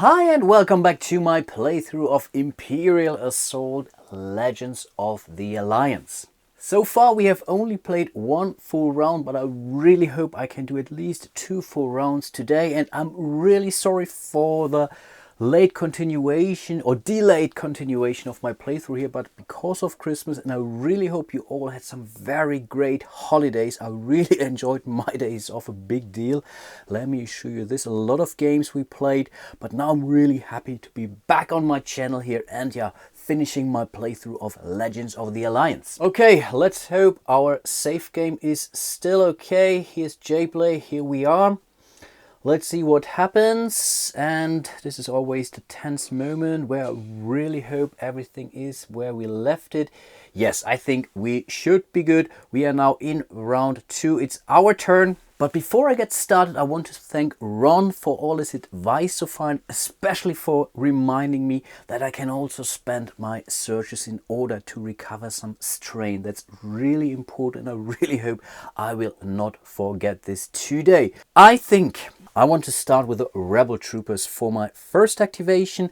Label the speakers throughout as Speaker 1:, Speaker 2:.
Speaker 1: Hi and welcome back to my playthrough of Imperial Assault Legends of the Alliance. So far we have only played one full round, but I really hope I can do at least 2 full rounds today, and I'm really sorry for the late continuation or delayed continuation of my playthrough here, but because of Christmas, and I really hope you all had some very great holidays. I really enjoyed my days off, a big deal. Let me show you this. A lot of games we played, but now I'm really happy to be back on my channel here and finishing my playthrough of Legends of the Alliance. Okay, let's hope our save game is still okay. Here's jPlay, here we are. Let's see what happens, and this is always the tense moment where I really hope everything is where we left it. Yes, I think we should be good. We are now in round 2. It's our turn. But before I get started, I want to thank Ron for all his advice so far, and especially for reminding me that I can also spend my searches in order to recover some strain. That's really important. I really hope I will not forget this today. I think I want to start with the Rebel Troopers for my first activation.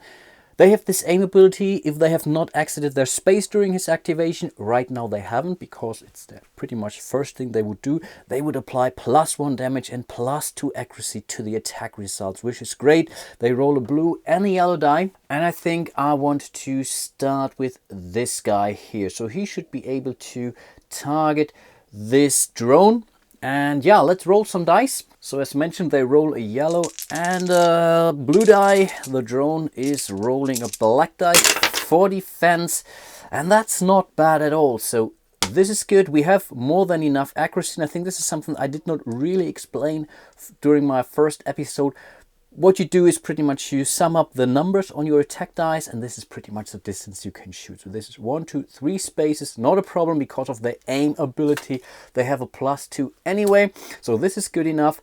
Speaker 1: They have this aim ability if they have not exited their space during his activation. Right now they haven't, because it's the pretty much first thing they would do. They would apply +1 damage and +2 accuracy to the attack results, which is great. They roll a blue and a yellow die. And I think I want to start with this guy here. So he should be able to target this drone. And yeah, let's roll some dice. So as mentioned, they roll a yellow and a blue die. The drone is rolling a black die for defense, and that's not bad at all. So this is good. We have more than enough accuracy, and I think this is something I did not really explain during my first episode. What you do is pretty much you sum up the numbers on your attack dice, and this is pretty much the distance you can shoot. So this is 1, 2, 3 spaces, not a problem because of the aim ability. They have a +2 anyway, so this is good enough.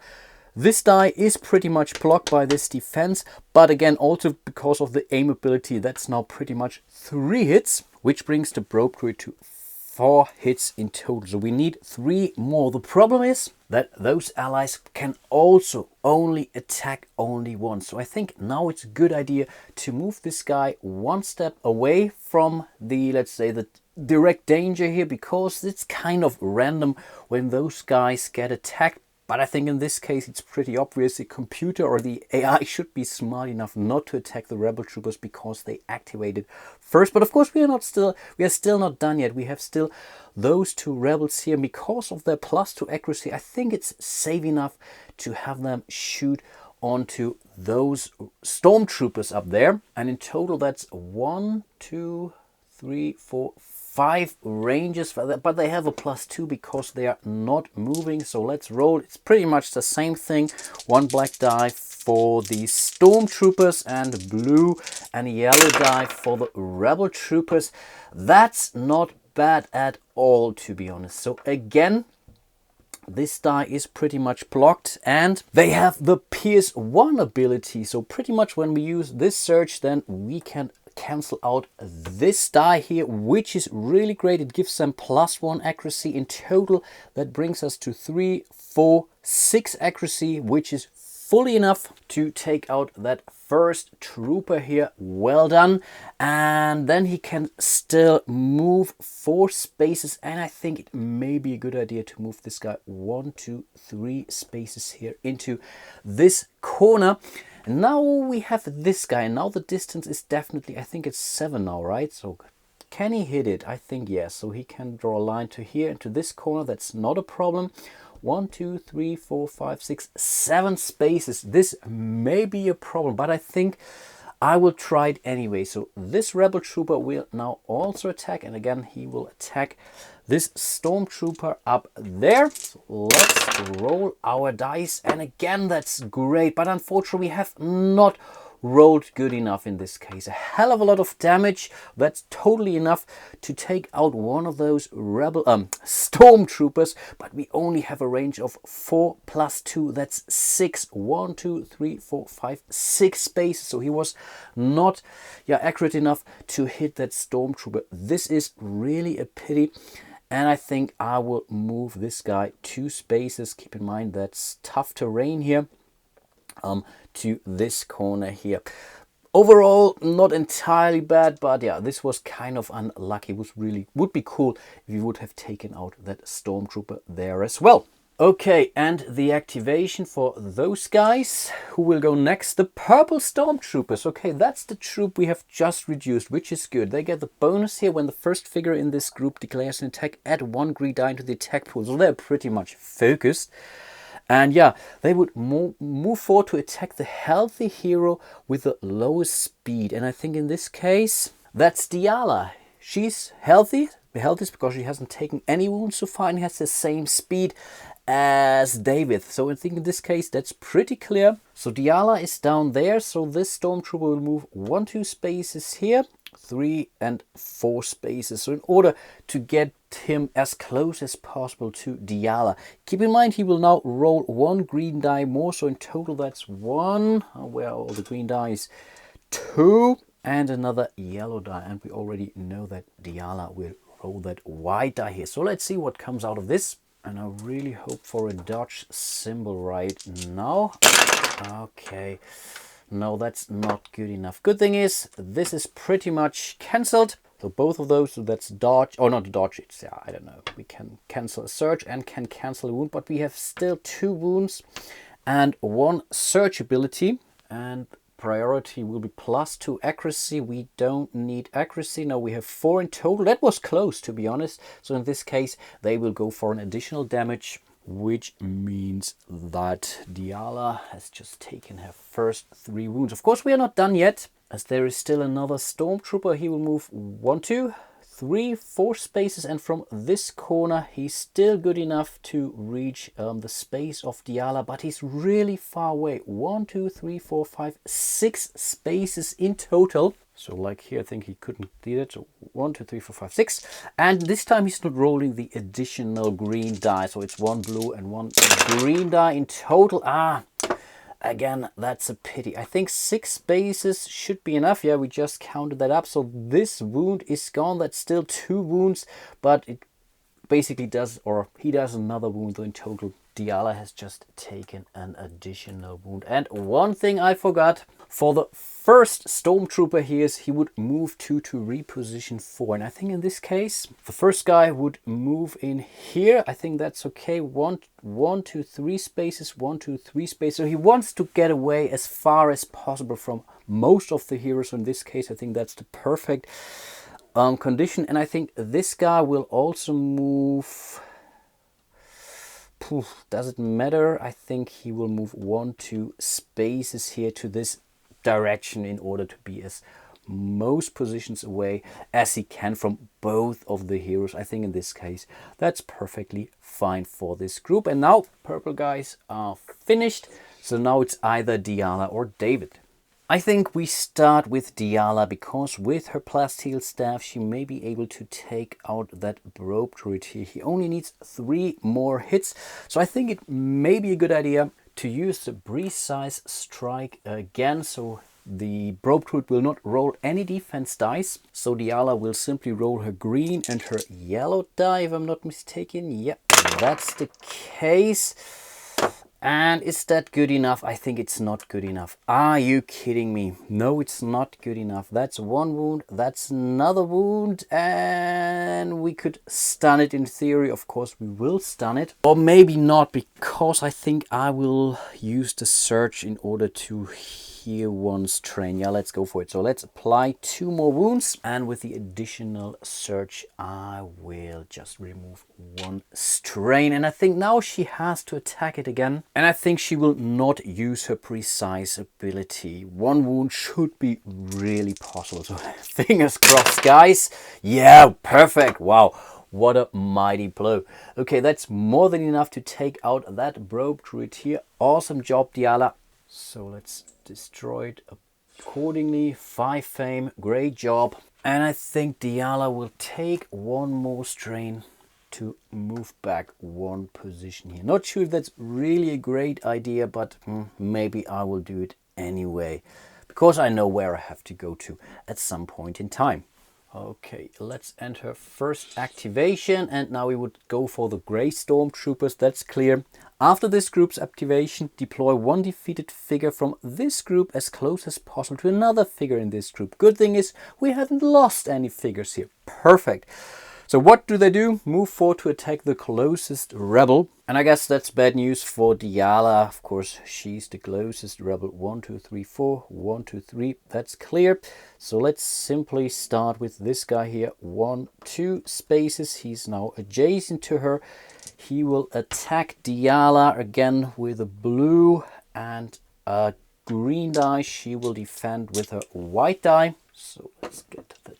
Speaker 1: This die is pretty much blocked by this defense, but again, also because of the aim ability, that's now pretty much 3 hits, which brings the probe crew to 4 hits in total. So we need 3 more. The problem is that those allies can also only attack only once. So I think now it's a good idea to move this guy 1 step away from the, let's say, the direct danger here, because it's kind of random when those guys get attacked. But I think in this case it's pretty obvious the computer or the AI should be smart enough not to attack the Rebel Troopers because they activated first. But of course we are still not done yet. We have still those 2 rebels here. Because of their +2 accuracy, I think it's safe enough to have them shoot onto those stormtroopers up there. And in total that's 1, 2, 3, 4, 5 ranges for that, but they have a +2 because they are not moving. So let's roll. It's pretty much the same thing. 1 black die for the stormtroopers and blue and yellow die for the Rebel Troopers. That's not bad at all, to be honest. So again, this die is pretty much blocked, and they have the Pierce 1 ability. So pretty much when we use this search, then we can cancel out this die here, which is really great. It gives them +1 accuracy in total. That brings us to 3, 4, 6 accuracy, which is fully enough to take out that first trooper here. Well done. And then he can still move 4 spaces, and I think it may be a good idea to move this guy 1, 2, 3 spaces here into this corner. And now we have this guy, and now the distance is definitely, I think it's 7 now, right? So can he hit it? I think yes. So he can draw a line to here, into this corner. That's not a problem. 1, 2, 3, 4, 5, 6, 7 spaces. This may be a problem, but I think I will try it anyway. So this Rebel Trooper will now also attack, and again he will attack this Stormtrooper up there. So let's roll our dice, and again that's great, but unfortunately we have not rolled good enough in this case. A hell of a lot of damage. That's totally enough to take out one of those rebel stormtroopers, but we only have a range of 4 + 2. That's 6. 1, 2, 3, 4, 5, 6 spaces. So he was not accurate enough to hit that stormtrooper. This is really a pity. And I think I will move this guy 2 spaces. Keep in mind that's tough terrain here. To this corner here. Overall, not entirely bad, but yeah, this was kind of unlucky. It was really, would be cool if you would have taken out that Stormtrooper there as well. Okay, and the activation for those guys. Who will go next? The purple Stormtroopers. Okay, that's the troop we have just reduced, which is good. They get the bonus here when the first figure in this group declares an attack. Add 1 green die into the attack pool. So they're pretty much focused. And yeah, they would move forward to attack the healthy hero with the lowest speed. And I think in this case, that's Diala. She's healthy. The healthiest because she hasn't taken any wounds so far and has the same speed as David. So I think in this case, that's pretty clear. So Diala is down there. So this Stormtrooper will move 1, 2 spaces here. 3 and 4 spaces. So in order to get him as close as possible to Diala. Keep in mind he will now roll 1 green die more. So in total that's 1. Where are all the green dice? 2 and another yellow die. And we already know that Diala will roll that white die here. So let's see what comes out of this. And I really hope for a dodge symbol right now. Okay. No, that's not good enough. Good thing is, this is pretty much cancelled. So both of those, so that's dodge, or not dodge, it's, yeah, I don't know. We can cancel a surge and can cancel a wound, but we have still 2 wounds and 1 surge ability. And priority will be +2 accuracy. We don't need accuracy. No, we have 4 in total. That was close, to be honest. So in this case, they will go for an additional damage, which means that Diala has just taken her first 3 wounds. Of course, we are not done yet, as there is still another Stormtrooper. He will move 1, 2, 3, 4 spaces, and from this corner, he's still good enough to reach the space of Diala, but he's really far away. 1, 2, 3, 4, 5, 6 spaces in total. So like here, I think he couldn't do that. So 1, 2, 3, 4, 5, 6. And this time he's not rolling the additional green die. So it's 1 blue and 1 green die in total. Again, that's a pity. I think 6 spaces should be enough. Yeah, we just counted that up. So this wound is gone. That's still 2 wounds, but it basically does, or he does another wound. So in total, Diala has just taken an additional wound. And one thing I forgot, for the first Stormtrooper here, he would move 2 to reposition 4. And I think in this case, the first guy would move in here. I think that's okay. 1, 2, 3 spaces, 1, 2, 3 spaces. So he wants to get away as far as possible from most of the heroes. So in this case, I think that's the perfect condition. And I think this guy will also move... Does it matter? I think he will move 1, 2 spaces here to this direction in order to be as most positions away as he can from both of the heroes. I think in this case that's perfectly fine for this group. And now purple guys are finished, so now it's either Diala or David. I think we start with Diala because with her plasteel staff she may be able to take out that probe droid here. He only needs 3 more hits, so I think it may be a good idea to use the precise strike again, so the probe droid will not roll any defense dice. So Diala will simply roll her green and her yellow die, if I'm not mistaken. Yep, that's the case. And is that good enough? I think it's not good enough. Are you kidding me? No, it's not good enough. That's 1 wound. That's another wound. And we could stun it in theory. Of course, we will stun it. Or maybe not, because I think I will use the surge in order to heal one's train. Yeah, let's go for it. So let's apply 2 more wounds. And with the additional surge, I will just remove 1 strain. And I think now she has to attack it again. And I think she will not use her precise ability. 1 wound should be really possible. So fingers crossed, guys. Yeah, perfect. Wow. What a mighty blow. Okay, that's more than enough to take out that probe droid here. Awesome job, Diala. So let's destroy it accordingly. 5 fame. Great job. And I think Diala will take 1 more strain to move back 1 position here. Not sure if that's really a great idea, but maybe I will do it anyway, because I know where I have to go to at some point in time. Okay, let's enter first activation, and now we would go for the Grey Stormtroopers, that's clear. After this group's activation, deploy one defeated figure from this group as close as possible to another figure in this group. Good thing is, we haven't lost any figures here. Perfect. So what do? Move forward to attack the closest rebel. And I guess that's bad news for Diala. Of course, she's the closest rebel. 1, 2, 3, 4. 1, 2, 3. That's clear. So let's simply start with this guy here. 1, 2 spaces. He's now adjacent to her. He will attack Diala again with a blue and a green die. She will defend with her white die. So let's get the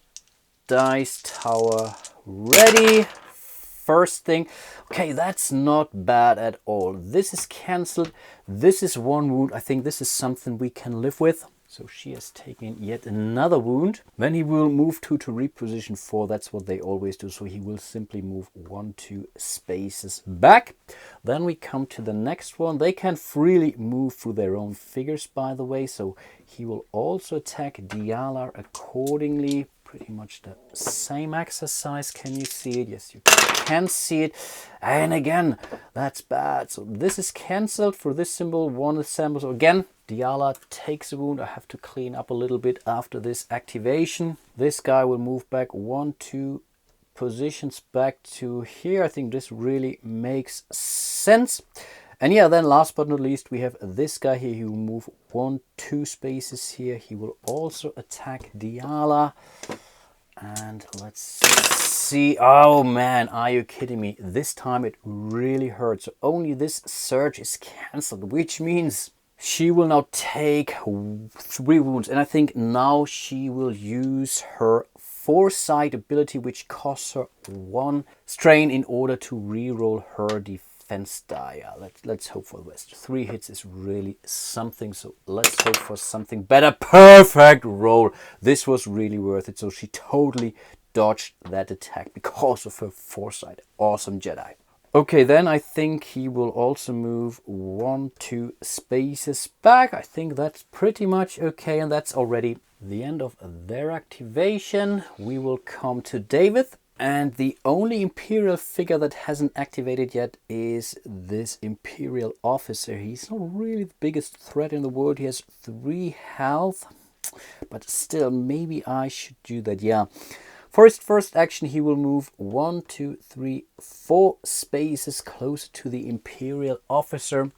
Speaker 1: dice tower ready. First thing, okay, that's not bad at all. This is cancelled. This is 1 wound. I think this is something we can live with. So she has taken yet another wound. Then he will move to reposition 4. That's what they always do. So he will simply move 1, 2 spaces back. Then we come to the next one. They can freely move through their own figures, by the way. So he will also attack Diala accordingly. Pretty much the same exercise. Can you see it? Yes, you can see it. And again, that's bad. So this is cancelled for this symbol. 1 assembles. So again, Diala takes a wound. I have to clean up a little bit after this activation. This guy will move back 1, 2 positions back to here. I think this really makes sense. And yeah, then last but not least, we have this guy here. He will move 1, 2 spaces here. He will also attack Diala. And let's see. Oh man, are you kidding me? This time it really hurts. So only this surge is cancelled, which means she will now take 3 wounds. And I think now she will use her foresight ability, which costs her 1 strain in order to reroll her defense die. Let's hope for the best. 3 hits is really something, so let's hope for something better. Perfect roll. This was really worth it. So she totally dodged that attack because of her foresight. Awesome Jedi. Okay, then I think he will also move 1, 2 spaces back. I think that's pretty much okay, and that's already the end of their activation. We will come to David. And the only Imperial figure that hasn't activated yet is this Imperial officer. He's not really the biggest threat in the world. He has 3 health, but still, maybe I should do that. Yeah. For his first action, he will move 1, 2, 3, 4 spaces closer to the Imperial officer,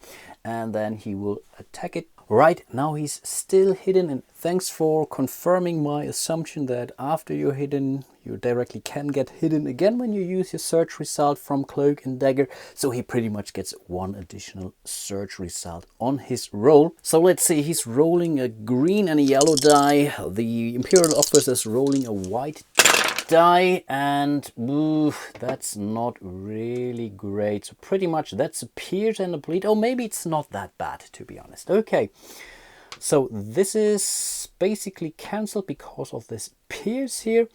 Speaker 1: and then he will attack it. Right now he's still hidden, and thanks for confirming my assumption that after you're hidden, you directly can get hidden again when you use your search result from Cloak and Dagger. So he pretty much gets 1 additional search result on his roll. So let's see, he's rolling a green and a yellow die. The Imperial officer is rolling a white die, and that's not really great. So pretty much that's a pierce and a bleed. Oh, maybe it's not that bad, to be honest. Okay, so this is basically cancelled because of this pierce here,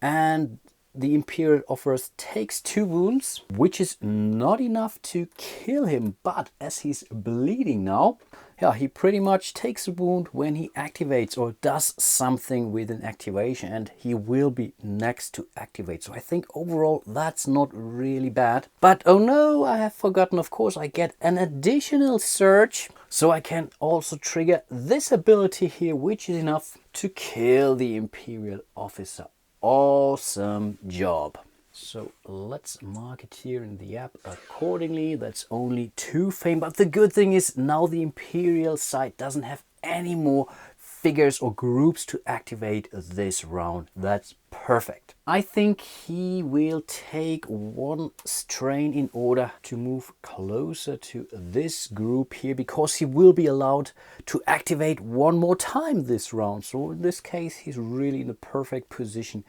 Speaker 1: and the Imperial officer takes 2 wounds, which is not enough to kill him, but as he's bleeding now, yeah, he pretty much takes a wound when he activates or does something with an activation, and he will be next to activate. So I think overall that's not really bad. But oh no, I have forgotten, of course, I get an additional surge. So I can also trigger this ability here, which is enough to kill the Imperial officer. Awesome job. So let's mark it here in the app accordingly. That's only 2 fame, but the good thing is now the Imperial side doesn't have any more figures or groups to activate this round. That's perfect. I think he will take 1 strain in order to move closer to this group here, because he will be allowed to activate 1 more time this round. So in this case, he's really in the perfect position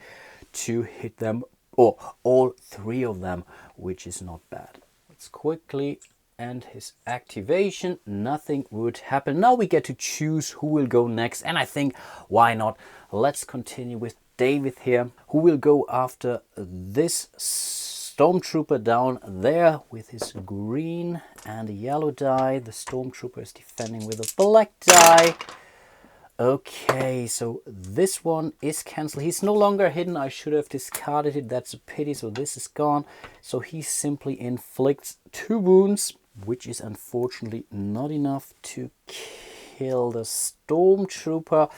Speaker 1: to hit them, or all 3 of them, which is not bad. Let's quickly end his activation. Nothing would happen. Now we get to choose who will go next, and I think why not? Let's continue with David here, who will go after this Stormtrooper down there with his green and a yellow die. The Stormtrooper is defending with a black die. Okay, so this one is cancelled. He's no longer hidden. I should have discarded it. That's a pity. So this is gone. So he simply inflicts 2 wounds, which is unfortunately not enough to kill the Stormtrooper.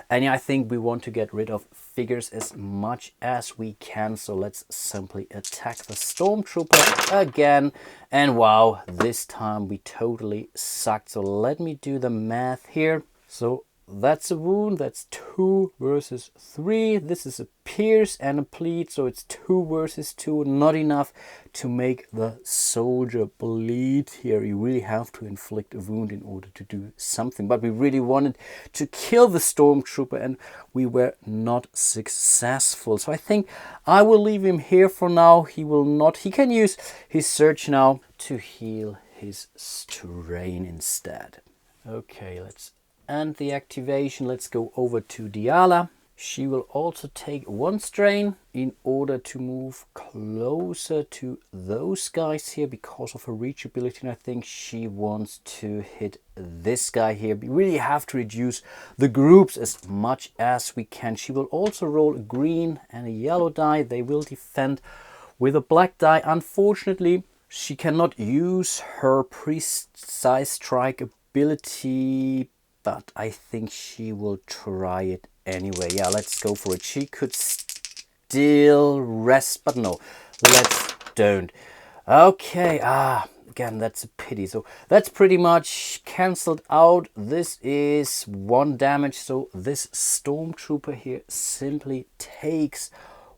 Speaker 1: And yeah, I think we want to get rid of figures as much as we can. So let's simply attack the Stormtrooper again. And wow, this time we totally sucked. So let me do the math here. So that's a wound, that's 2 versus 3. This is a pierce and a bleed, so it's 2 versus 2. Not enough to make the soldier bleed here. You really have to inflict a wound in order to do something. But we really wanted to kill the Stormtrooper and we were not successful. So I think I will leave him here for now. He can use his surge now to heal his strain instead. Okay, let's end the activation. Let's go over to Diala. She will also take 1 strain in order to move closer to those guys here because of her reachability. And I think she wants to hit this guy here. We really have to reduce the groups as much as we can. She will also roll a green and a yellow die. They will defend with a black die. Unfortunately, she cannot use her precise strike ability, but I think she will try it anyway. Yeah, let's go for it. She could still rest, but no, let's don't. Okay, again, that's a pity. So that's pretty much cancelled out. This is 1 damage. So this Stormtrooper here simply takes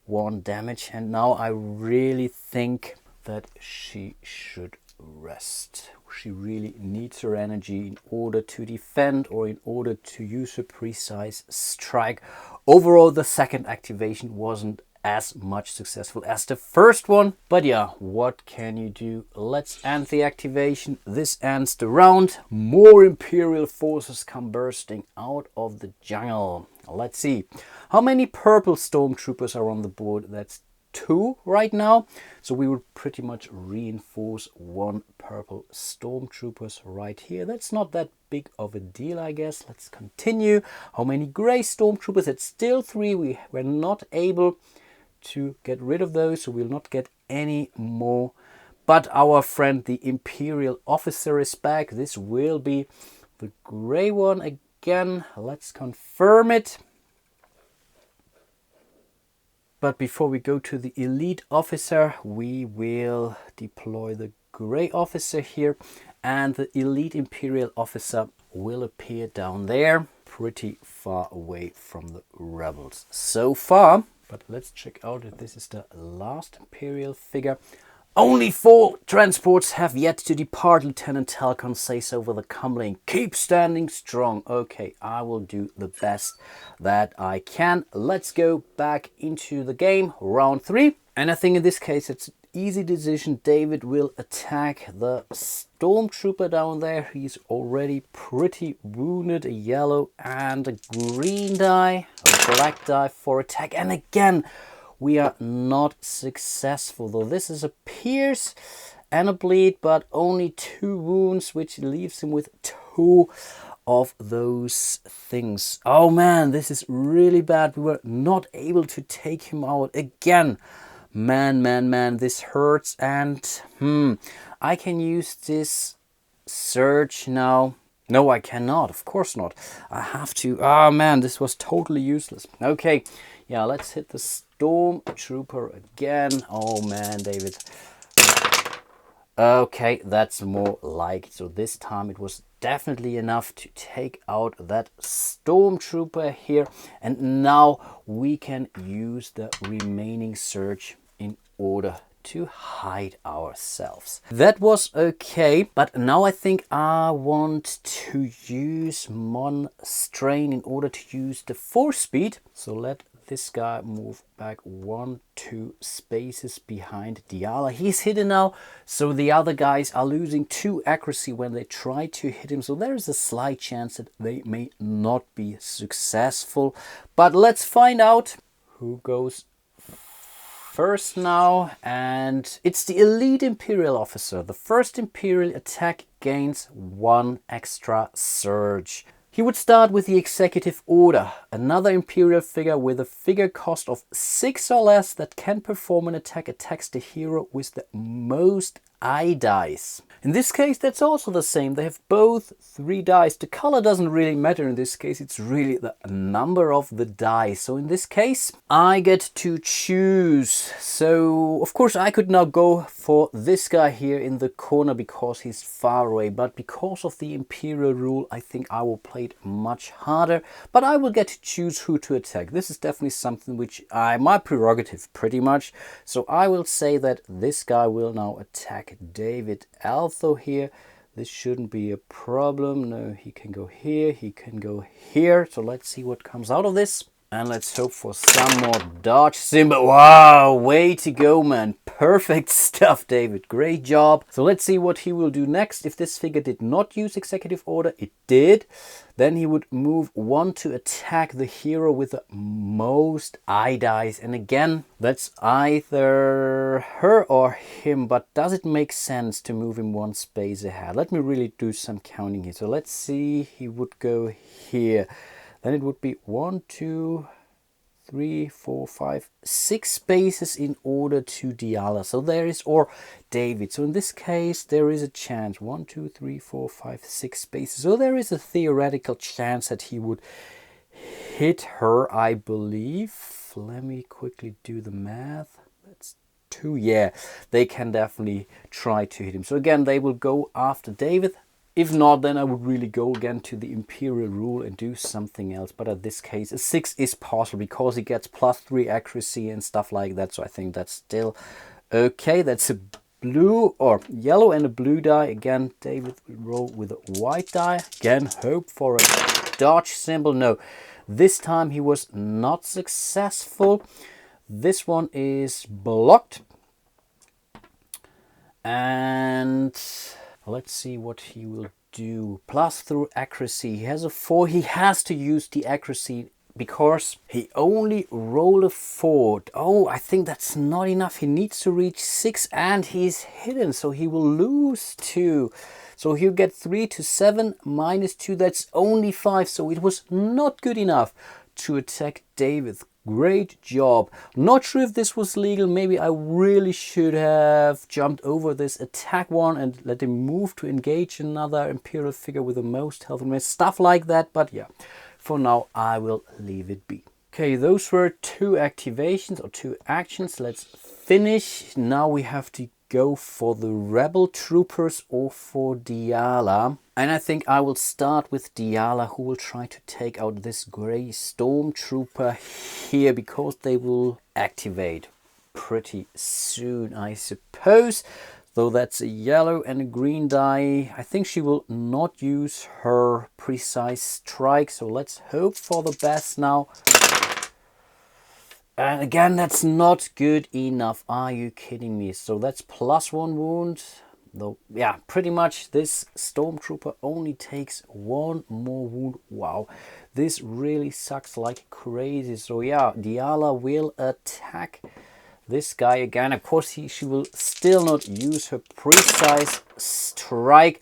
Speaker 1: 1 damage. And now I really think that she should rest. She really needs her energy in order to defend or in order to use a precise strike. Overall, the second activation wasn't as much successful as the first one, but yeah, what can you do? Let's end the activation. This ends the round. More Imperial forces come bursting out of the jungle. Let's see how many purple Stormtroopers are on the board. That's 2 right now, so we will pretty much reinforce 1 purple Stormtroopers right here. That's not that big of a deal, I guess. Let's continue. How many gray Stormtroopers? It's still 3. We were not able to get rid of those, so we'll not get any more. But our friend the Imperial officer is back. This will be the gray one again. Let's confirm it. But before we go to the elite officer, we will deploy the gray officer here, and the elite Imperial officer will appear down there, pretty far away from the rebels so far. But let's check out if this is the last Imperial figure. Only 4 transports have yet to depart, Lieutenant Talcon says over the comlink. Keep standing strong. Okay, I will do the best that I can. Let's go back into the game, round 3. And I think in this case it's an easy decision. David will attack the Stormtrooper down there. He's already pretty wounded. A yellow and a green die, a black die for attack. And again, we are not successful, though. This is a pierce and a bleed, but only 2 wounds, which leaves him with 2 of those things. Oh man, this is really bad. We were not able to take him out again. Man, this hurts. And I can use this surge now. No, I cannot. Of course not. I have to. Oh man, this was totally useless. Okay, yeah, let's hit the Stormtrooper again. Oh man, David. Okay, that's more like it. So this time it was definitely enough to take out that Stormtrooper here. And now we can use the remaining surge in order to hide ourselves. That was okay, but now I think I want to use Mon Strain in order to use the force speed. So let this guy move back 1-2 spaces behind Diala. He's hidden now, so the other guys are losing 2 accuracy when they try to hit him. So there is a slight chance that they may not be successful. But let's find out who goes first now, and it's the elite Imperial officer. The first Imperial attack gains 1 extra surge. He would start with the executive order, another Imperial figure with a figure cost of 6 or less that can perform an attack, attacks the hero with the most eye dice. In this case, that's also the same. They have both 3 dice. The color doesn't really matter in this case. It's really the number of the dice. So in this case, I get to choose. So, of course, I could now go for this guy here in the corner because he's far away. But because of the Imperial rule, I think I will play it much harder. But I will get to choose who to attack. This is definitely something which my prerogative pretty much. So I will say that this guy will now attack David Altho here. This shouldn't be a problem. No, he can go here, he can go here. So let's see what comes out of this. And let's hope for some more dodge symbol. Wow, way to go, man. Perfect stuff, David. Great job. So let's see what he will do next. If this figure did not use executive order, it did. Then he would move 1 to attack the hero with the most eye dice. And again, that's either her or him. But does it make sense to move him 1 space ahead? Let me really do some counting here. So let's see. He would go here. Then it would be 1, 2, 3, 4, 5, 6 spaces in order to Diala. So there is, or David. So in this case, there is a chance. 1, 2, 3, 4, 5, 6 spaces. So there is a theoretical chance that he would hit her, I believe. Let me quickly do the math. That's 2. Yeah, they can definitely try to hit him. So again, they will go after David. If not, then I would really go again to the Imperial rule and do something else. But in this case, a 6 is possible because he gets +3 accuracy and stuff like that. So I think that's still okay. That's a blue or yellow and a blue die. Again, David will roll with a white die. Again, hope for a dodge symbol. No, this time he was not successful. This one is blocked. And let's see what he will do. Plus through accuracy. He has a 4. He has to use the accuracy because he only rolled a 4. Oh, I think that's not enough. He needs to reach 6 and he's hidden. So he will lose 2. So he'll get 3 to 7 minus 2. That's only 5. So it was not good enough to attack David. Great job. Not sure if this was legal. Maybe I really should have jumped over this attack one and let him move to engage another Imperial figure with the most health and stuff like that. But yeah, for now I will leave it be. Okay, those were 2 activations or 2 actions. Let's finish. Now we have to go for the rebel troopers or for Diala. And I think I will start with Diala, who will try to take out this grey stormtrooper here because they will activate pretty soon, I suppose. Though that's a yellow and a green die. I think she will not use her precise strike. So let's hope for the best now. And again, that's not good enough. Are you kidding me? So that's +1 wound. Though, yeah, pretty much this stormtrooper only takes 1 more wound. Wow, this really sucks like crazy. So yeah, Diala will attack this guy again. Of course, she will still not use her precise strike.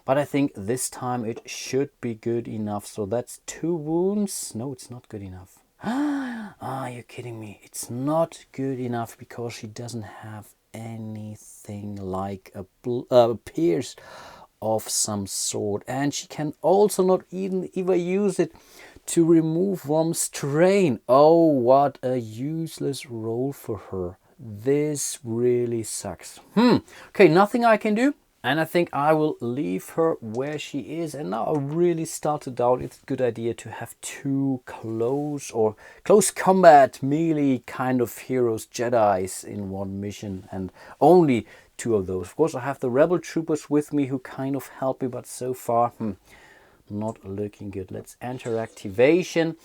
Speaker 1: But I think this time it should be good enough. So that's 2 wounds. No, it's not good enough. Are you kidding me? It's not good enough because she doesn't have anything like a pierce of some sort, and she can also not even use it to remove from strain. Oh, what a useless roll for her. This really sucks. Okay, nothing I can do. And I think I will leave her where she is. And now I really start to doubt it's a good idea to have 2 close combat melee kind of heroes, Jedis, in one mission. And only 2 of those. Of course, I have the rebel troopers with me who kind of help me. But so far, not looking good. Let's enter activation.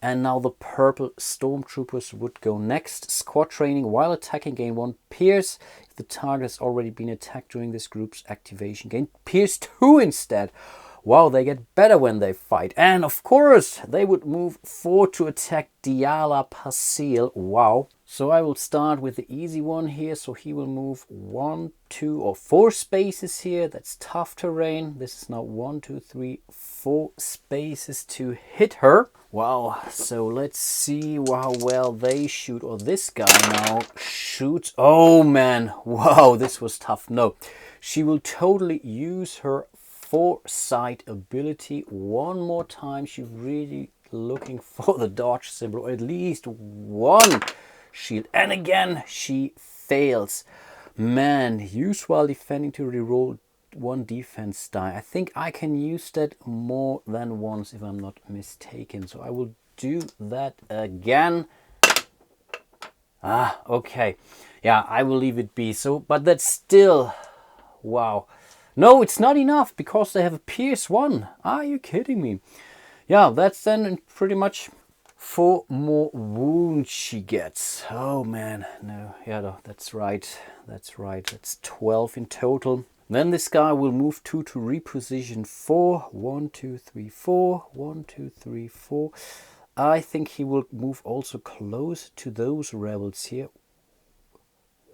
Speaker 1: And now the purple stormtroopers would go next. Squad training while attacking, gain 1 pierce. If the target has already been attacked during this group's activation, gain pierce 2 instead. Wow, they get better when they fight. And of course, they would move 4 to attack Diala Pasil. Wow. So I will start with the easy one here. So he will move 1, 2, or 4 spaces here. That's tough terrain. This is now 1, 2, 3, 4 spaces to hit her. Wow, so let's see how well they shoot, or this guy now shoots. Oh man, wow, this was tough. No, she will totally use her foresight ability one more time. She's really looking for the dodge symbol, or at least one shield. And again, she fails. Man, use while defending to reroll 1 defense die. I think I can use that more than once if I'm not mistaken. So I will do that again. Ah, okay. Yeah, I will leave it be. So, but that's still, wow. No, it's not enough because they have a Pierce 1. Are you kidding me? Yeah, that's then pretty much 4 more wounds she gets. Oh man, no, yeah, no, that's right. That's right. That's 12 in total. Then this guy will move 2 to reposition 4. 1, 2, 3, 4. 1, 2, 3, 4. I think he will move also close to those rebels here.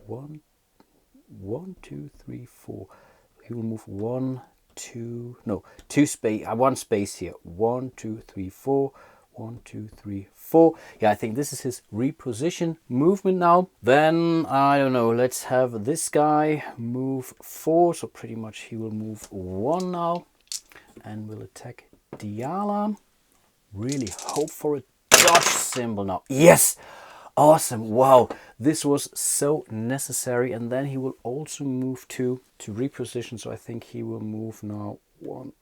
Speaker 1: 1, 2, 3, 4. He will move 1, 2, no, 2 space, 1 space here. 1, 2, 3, 4. 1, 2, 3, 4. Yeah, I think this is his reposition movement now. Then, I don't know, let's have this guy move 4. So pretty much he will move 1 now. And will attack Diala. Really hope for a dodge symbol now. Yes! Awesome. Wow. This was so necessary. And then he will also move to reposition. So I think he will move now 1,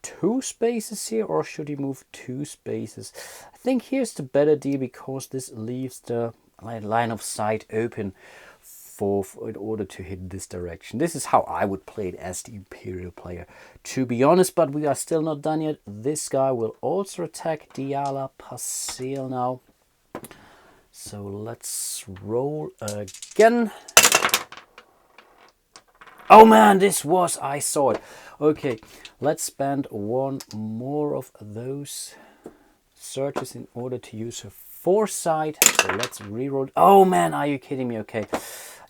Speaker 1: 2 spaces here, or should he move 2 spaces? I think here's the better deal because this leaves the line of sight open for in order to hit this direction. This is how I would play it as the Imperial player, to be honest, but we are still not done yet. This guy will also attack Diala Pascal now. So let's roll again. Oh man, I saw it. Okay, let's spend 1 more of those searches in order to use her foresight. So let's reroll. Oh man, are you kidding me? Okay, I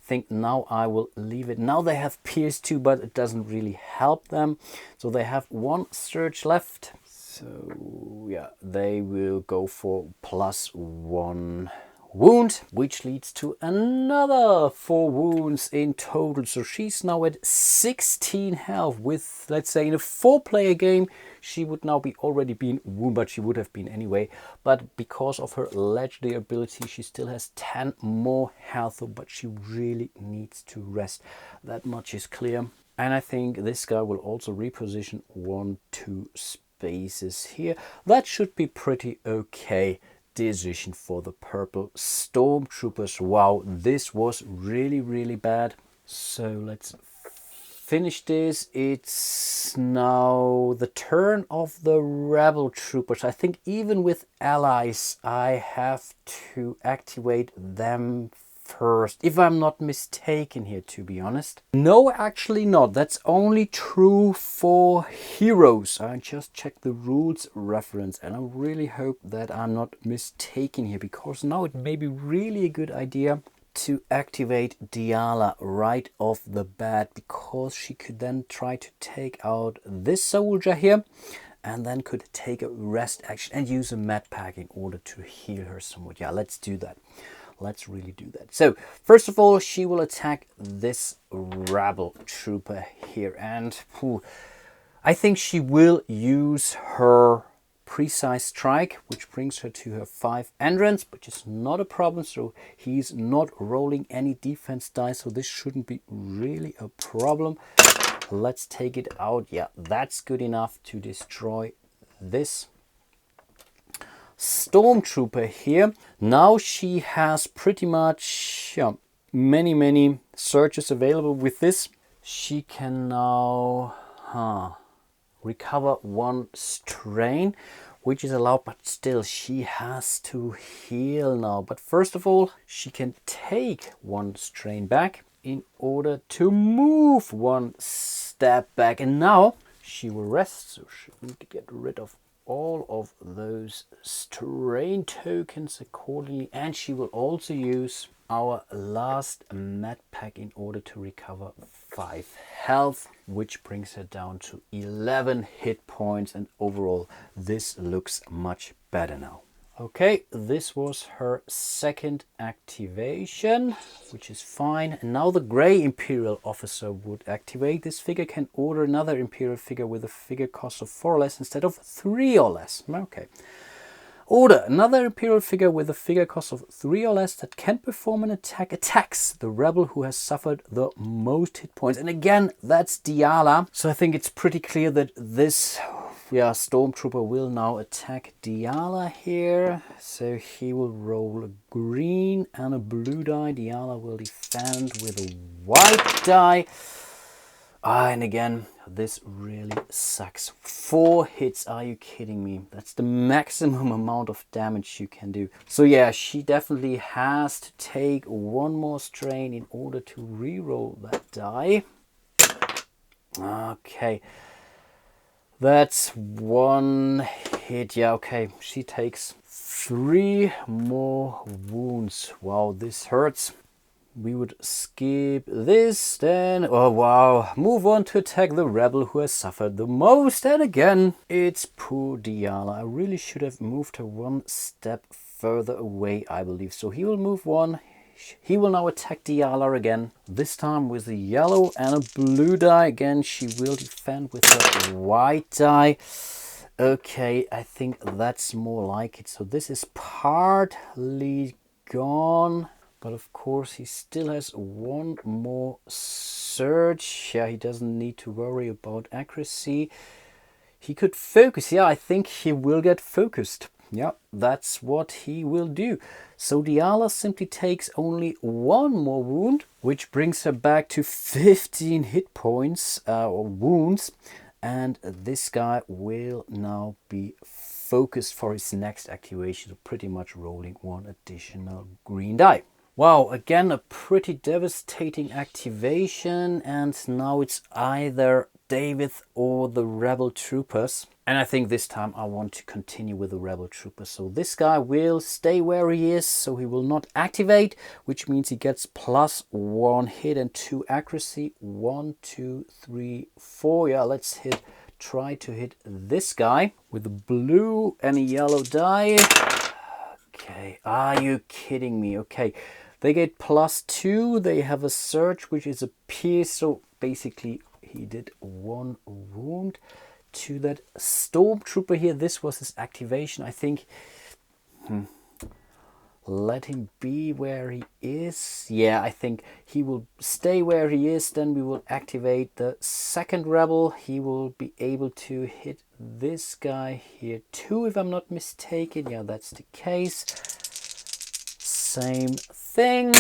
Speaker 1: think now I will leave it. Now they have Pierce 2, but it doesn't really help them. So they have 1 search left. So yeah, they will go for +1 wound, which leads to another 4 wounds in total. So she's now at 16 health. With, let's say, in a 4-player game, she would now be already been wounded, but she would have been anyway. But because of her legendary ability, she still has 10 more health, but she really needs to rest. That much is clear. And I think this guy will also reposition 1, 2 spaces here. That should be pretty okay decision for the purple stormtroopers. Wow, this was really bad. So let's finish this. It's now the turn of the rebel troopers. I think even with allies I have to activate them first, if I'm not mistaken here, to be honest. No, actually not. That's only true for heroes. I just checked the rules reference and I really hope that I'm not mistaken here, because now it may be really a good idea to activate Diala right off the bat, because she could then try to take out this soldier here and then could take a rest action and use a med pack in order to heal her somewhat. Yeah, let's do that. Let's really do that. So first of all, she will attack this rebel trooper here, and I think she will use her precise strike, which brings her to her 5 endurance, which is not a problem. So he's not rolling any defense dice, so this shouldn't be really a problem. Let's take it out. Yeah, that's good enough to destroy this stormtrooper here. Now she has pretty much many searches available. With this, she can now recover 1 strain, which is allowed, but still she has to heal now. But first of all, she can take 1 strain back in order to move 1 step back, and now she will rest. So she need to get rid of all of those strain tokens accordingly, and she will also use our last med pack in order to recover 5 health, which brings her down to 11 hit points, and overall this looks much better now. Okay, this was her second activation, which is fine. And now the gray Imperial officer would activate. This figure can order another Imperial figure with a figure cost of 4 or less instead of 3 or less. Okay. Order another Imperial figure with a figure cost of 3 or less that can perform an attack. Attacks the rebel who has suffered the most hit points. And again, that's Diala. So I think it's pretty clear that this Stormtrooper will now attack Diala here. So he will roll a green and a blue die. Diala will defend with a white die. And again, this really sucks. 4 hits, are you kidding me? That's the maximum amount of damage you can do. So yeah, she definitely has to take 1 more strain in order to re-roll that die. Okay. That's 1 hit. Yeah, okay. She takes 3 more wounds. Wow, this hurts. We would skip this then. Oh wow. Move on to attack the rebel who has suffered the most. And again, it's poor Diala. I really should have moved her 1 step further away, I believe. So he will move 1. He will now attack Diala again. This time with a yellow and a blue die. Again, she will defend with a white die. Okay, I think that's more like it. So this is partly gone. But of course, he still has 1 more surge. Yeah, he doesn't need to worry about accuracy. He could focus. Yeah, I think he will get focused. Yeah, that's what he will do. So Diala simply takes only 1 more wound, which brings her back to 15 hit points or wounds. And this guy will now be focused for his next activation. So pretty much rolling 1 additional green die. Wow, again a pretty devastating activation, and now it's either David or the rebel troopers. And I think this time I want to continue with the rebel troopers. So this guy will stay where he is, so he will not activate, which means he gets +1 hit and 2 accuracy. 1, 2, 3, 4. Yeah, let's try to hit this guy with a blue and a yellow die. Okay, are you kidding me? Okay, they get +2. They have a surge, which is a pierce. So basically, he did 1 wound to that Stormtrooper here. This was his activation. I think let him be where he is. Yeah, I think he will stay where he is. Then we will activate the second rebel. He will be able to hit this guy here too, if I'm not mistaken. Yeah, that's the case. Same thing.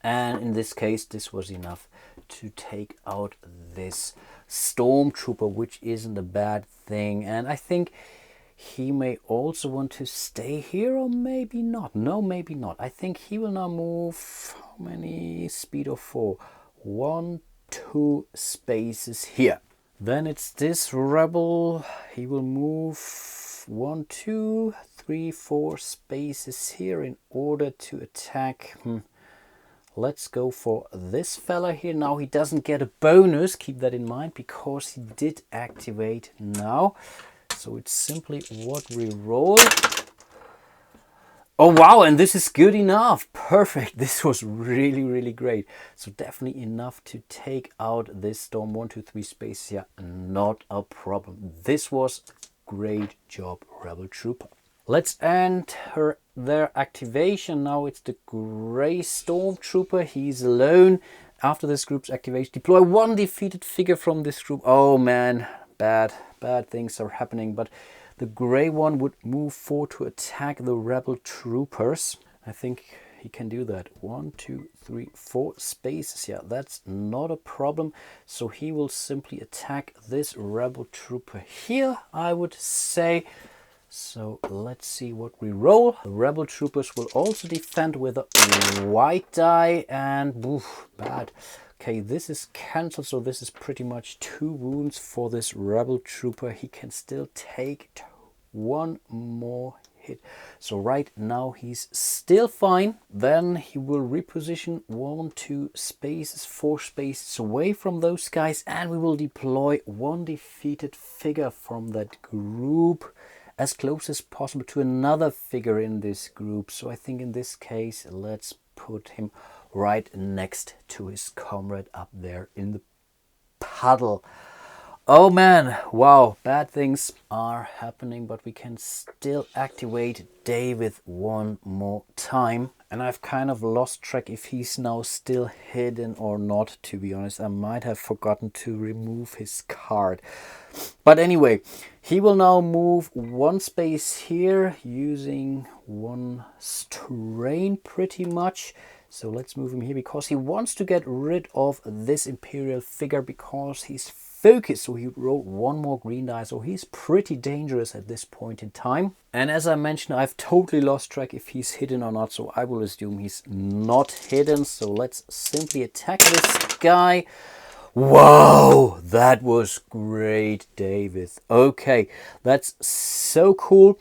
Speaker 1: And in this case, this was enough to take out this Stormtrooper, which isn't a bad thing. And I think he may also want to stay here, or maybe not. No, maybe not. I think he will now move, how many? Speed of 4. 1, 2 spaces here. Then it's this rebel. He will move 1, 2, 3, 4 spaces here in order to attack. Let's go for this fella here. Now he doesn't get a bonus, keep that in mind, because he did activate now. So it's simply what we roll. Oh wow, and this is good enough. Perfect. This was really, really great. So definitely enough to take out this storm. 1, 2, 3 space here. Not a problem. This was great job, Rebel Trooper. Let's end their activation. Now it's the Grey Stormtrooper. He's alone. After this group's activation, deploy 1 defeated figure from this group. Oh man, bad things are happening. But the grey one would move forward to attack the rebel troopers. I think he can do that. 1, 2, 3, 4 spaces. Yeah, that's not a problem. So he will simply attack this rebel trooper here, I would say. So let's see what we roll. The rebel troopers will also defend with a white die, and bad. Okay, this is cancelled, so this is pretty much 2 wounds for this rebel trooper. He can still take 1 more hit. So right now he's still fine. Then he will reposition 1, 2 spaces, 4 spaces away from those guys, and we will deploy 1 defeated figure from that group as close as possible to another figure in this group. So I think in this case, let's put him right next to his comrade up there in the puddle. Oh man, wow, bad things are happening, but we can still activate David 1 more time. And I've kind of lost track if he's now still hidden or not, to be honest. I might have forgotten to remove his card. But anyway, he will now move 1 space here using 1 strain pretty much. So let's move him here because he wants to get rid of this Imperial figure because he's focused. So he rolled 1 more green die. So he's pretty dangerous at this point in time. And as I mentioned, I've totally lost track if he's hidden or not. So I will assume he's not hidden. So let's simply attack this guy. Wow, that was great, David. Okay, that's so cool.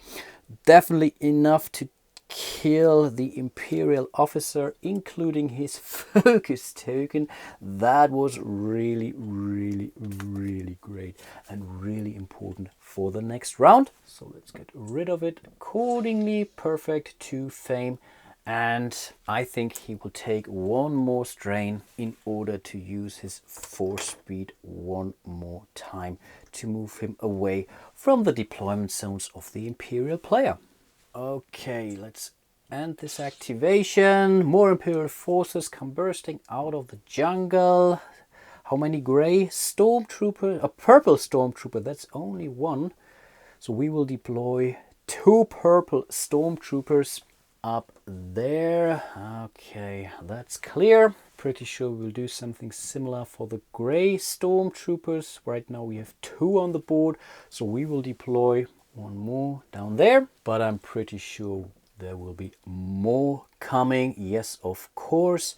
Speaker 1: Definitely enough to kill the Imperial officer, including his focus token. That was really, really, really great and really important for the next round. So let's get rid of it accordingly. Perfect, 2 fame. And I think he will take 1 more strain in order to use his 4 speed 1 more time to move him away from the deployment zones of the Imperial player. Okay, let's end this activation. More Imperial forces come bursting out of the jungle. How many gray stormtrooper? A purple stormtrooper, that's only 1. So we will deploy 2 purple stormtroopers up there. Okay, that's clear. Pretty sure we'll do something similar for the gray stormtroopers. Right now we have 2 on the board, so we will deploy 1 more down there, but I'm pretty sure there will be more coming. Yes, of course.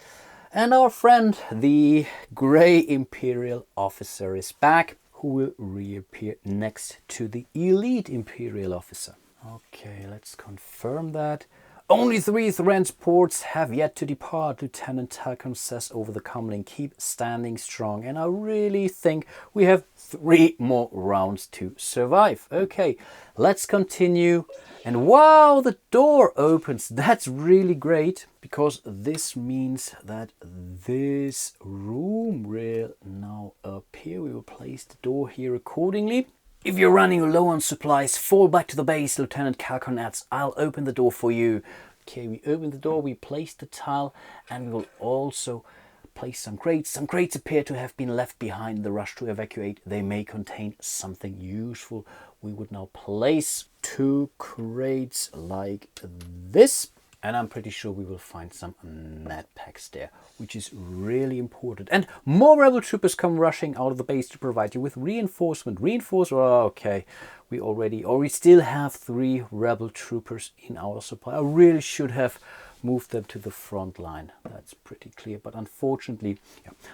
Speaker 1: And our friend, the gray Imperial officer, is back, who will reappear next to the elite Imperial officer. Okay, let's confirm that. Only 3 transports have yet to depart, Lieutenant Talcon says over the comlink. Keep standing strong. And I really think we have 3 more rounds to survive. Okay, let's continue. And wow, the door opens. That's really great, because this means that this room will now appear. We will place the door here accordingly. If you're running low on supplies, fall back to the base, Lieutenant Calcon adds. I'll open the door for you. Okay, we open the door, we place the tile, and we will also place some crates. Some crates appear to have been left behind in the rush to evacuate. They may contain something useful. We would now place 2 crates like this. And I'm pretty sure we will find some med packs there, which is really important. And more rebel troopers come rushing out of the base to provide you with reinforcement. Okay, we still have 3 rebel troopers in our supply. I really should have moved them to the front line. That's pretty clear. But unfortunately,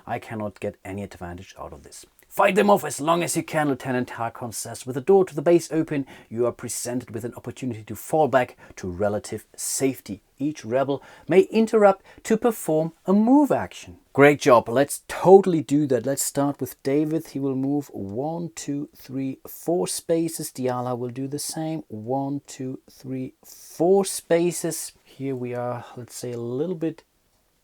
Speaker 1: I cannot get any advantage out of this. Fight them off as long as you can, Lieutenant Harkon says. With the door to the base open, you are presented with an opportunity to fall back to relative safety. Each rebel may interrupt to perform a move action. Great job. Let's totally do that. Let's start with David. He will move 1, 2, 3, 4 spaces. Diala will do the same. 1, 2, 3, 4 spaces. Here we are, let's say, a little bit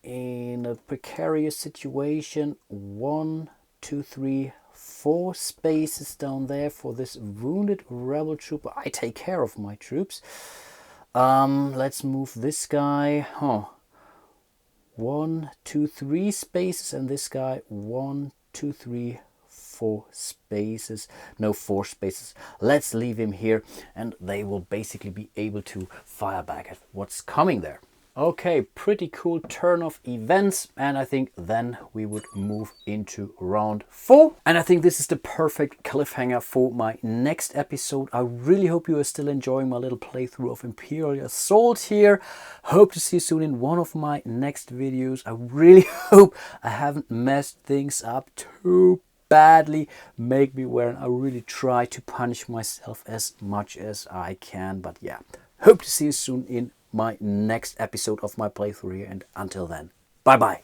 Speaker 1: in a precarious situation. 1, 2, 3, 4 spaces down there for this wounded rebel trooper. I take care of my troops. Let's move this guy. 1, 2, 3 spaces, and this guy 1, 2, 3, 4 spaces. No, 4 spaces. Let's leave him here, and they will basically be able to fire back at what's coming there. Okay, pretty cool turn of events, and I think then we would move into round 4. And I think this is the perfect cliffhanger for my next episode. I really hope you are still enjoying my little playthrough of Imperial Assault here. Hope to see you soon in one of my next videos. I really hope I haven't messed things up too badly. Make me aware, and I really try to punish myself as much as I can. But yeah, hope to see you soon in my next episode of my playthrough here, and until then, bye bye.